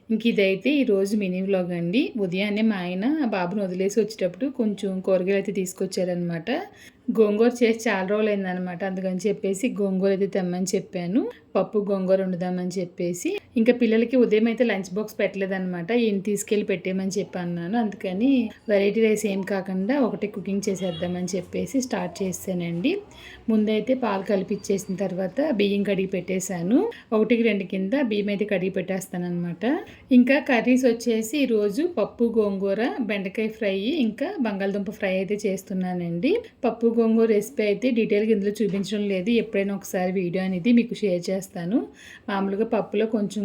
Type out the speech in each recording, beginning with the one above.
ఇంక ఇదైతే ఈరోజు మినీ వ్లాగ్ అండి. ఉదయాన్నే మా ఆయన బాబుని వదిలేసి వచ్చేటప్పుడు కొంచెం కూరగాయలు అయితే తీసుకొచ్చారనమాట. గోంగూర చేసి చాలా రోజులైందనమాట. అందుకని చెప్పేసి గోంగూర అయితే తెమ్మని చెప్పాను. పప్పు గోంగూర వండుదామని చెప్పేసి ఇంకా పిల్లలకి ఉదయం అయితే లంచ్ బాక్స్ పెట్టలేదనమాట. ఈయన తీసుకెళ్ళి పెట్టేయమని చెప్పి అన్నాను. అందుకని వెరైటీ రైస్ ఏం కాకుండా ఒకటే కుకింగ్ చేసేద్దామని చెప్పేసి స్టార్ట్ చేశానండి. ముందైతే పాలు కలిపిచ్చేసిన తర్వాత బియ్యం కడిగి పెట్టేశాను. 1-2 కింద బియ్యం అయితే కడిగి పెట్టేస్తాను అనమాట. ఇంకా కర్రీస్ వచ్చేసి ఈరోజు పప్పు గోంగూర, బెండకాయ ఫ్రై, ఇంకా బంగాళదుంప ఫ్రై అయితే చేస్తున్నానండి. పప్పు గోంగూర రెసిపీ అయితే డీటెయిల్గా ఇందులో చూపించడం లేదు. ఎప్పుడైనా ఒకసారి వీడియో అనేది మీకు షేర్ చేస్తాను. మామూలుగా పప్పులో కొంచెం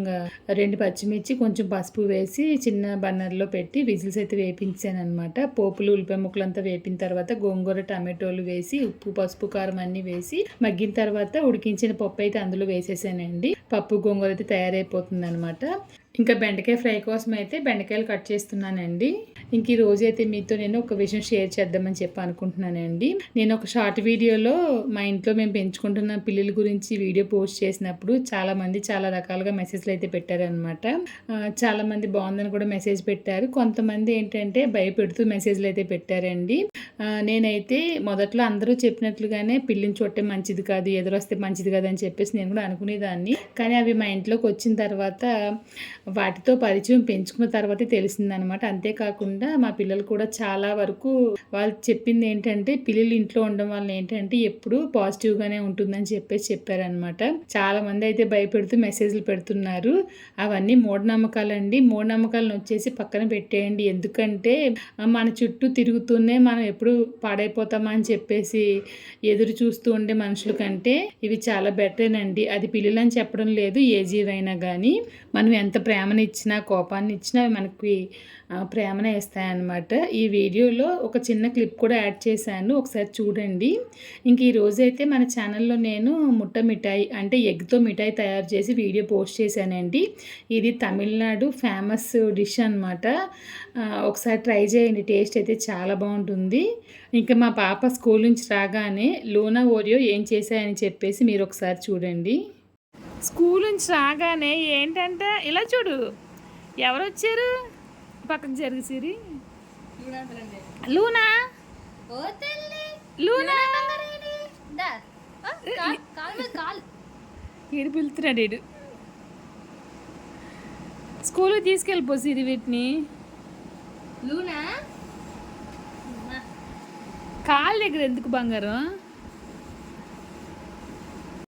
2 పచ్చిమిర్చి, కొంచెం పసుపు వేసి చిన్న బన్నర్లో పెట్టి విజిల్స్ అయితే వేపించాను అనమాట. పోపులు, ఉల్లిపాయ ముక్కలంతా వేపిన తర్వాత గోంగూర, టమాటోలు వేసి ఉప్పు, పసుపు, కారం అన్నీ వేసి మగ్గిన తర్వాత ఉడికించిన పప్పు అయితే అందులో వేసేసానండి. పప్పు గోంగూర అయితే తయారైపోతుంది అనమాట. ఇంకా బెండకాయ ఫ్రై కోసం అయితే బెండకాయలు కట్ చేస్తున్నానండి. ఇంక ఈ రోజు అయితే మీతో నేను ఒక విషయం షేర్ చేద్దామని చెప్పి అనుకుంటున్నానండి. నేను ఒక షార్ట్ వీడియోలో మా ఇంట్లో మేము పెంచుకుంటున్న పిల్లల గురించి వీడియో పోస్ట్ చేసినప్పుడు చాలామంది చాలా రకాలుగా మెసేజ్లు అయితే పెట్టారనమాట. చాలామంది బాగుందని కూడా మెసేజ్ పెట్టారు. కొంతమంది ఏంటంటే భయపెడుతూ మెసేజ్లు అయితే పెట్టారండి. నేనైతే మొదట్లో అందరూ చెప్పినట్లుగానే పిల్లిని చూడటం మంచిది కాదు, ఎదురొస్తే మంచిది కాదు అని చెప్పేసి నేను కూడా అనుకునేదాన్ని. కానీ అవి మా ఇంట్లోకి వచ్చిన తర్వాత వాటితో పరిచయం పెంచుకున్న తర్వాతే తెలిసిందనమాట. అంతేకాకుండా మా పిల్లలు కూడా చాలా వరకు వాళ్ళు చెప్పింది ఏంటంటే పిల్లలు ఇంట్లో ఉండడం వల్ల ఏంటంటే ఎప్పుడు పాజిటివ్గానే ఉంటుందని చెప్పేసి చెప్పారనమాట. చాలామంది అయితే భయపెడుతూ మెసేజ్లు పెడుతున్నారు. అవన్నీ మూఢనమ్మకాలండి. మూఢనమ్మకాలను వచ్చేసి పక్కన పెట్టేయండి. ఎందుకంటే మన చుట్టూ తిరుగుతూనే మనం ఎప్పుడు పాడైపోతామా అని చెప్పేసి ఎదురు చూస్తూ ఉండే మనుషుల కంటే ఇవి చాలా బెటరేనండి. అది పిల్లలని చెప్పడం లేదు, ఏ జీవైనా కానీ మనం ఎంత ప్రేమని ఇచ్చినా, కోపాన్ని ఇచ్చినా మనకి ప్రేమనే ఇస్తాయన్నమాట. ఈ వీడియోలో ఒక చిన్న క్లిప్ కూడా యాడ్ చేశాను, ఒకసారి చూడండి. ఇంక ఈ రోజైతే మన ఛానల్లో నేను ముట్ట మిఠాయి అంటే ఎగ్తో మిఠాయి తయారు చేసి వీడియో పోస్ట్ చేశానండి. ఇది తమిళనాడు ఫేమస్ డిష్ అనమాట. ఒకసారి ట్రై చేయండి, టేస్ట్ అయితే చాలా బాగుంటుంది. ఇంకా మా పాప స్కూల్ నుంచి రాగానే లూనా ఓరియో ఏం చేశాయని చెప్పేసి మీరు ఒకసారి చూడండి. స్కూల్ నుంచి రాగానే ఏంటంటే ఇలా చూడు, ఎవరు వచ్చారు, పక్కకు జరిగి సిరి లూనా లూనా ఏడు పిలుతున్నాడు. ఏడు స్కూల్కి తీసుకెళ్ళిపో సిరి వీటిని. లూనా కాళ్ళ దగ్గర ఎందుకు బంగారం?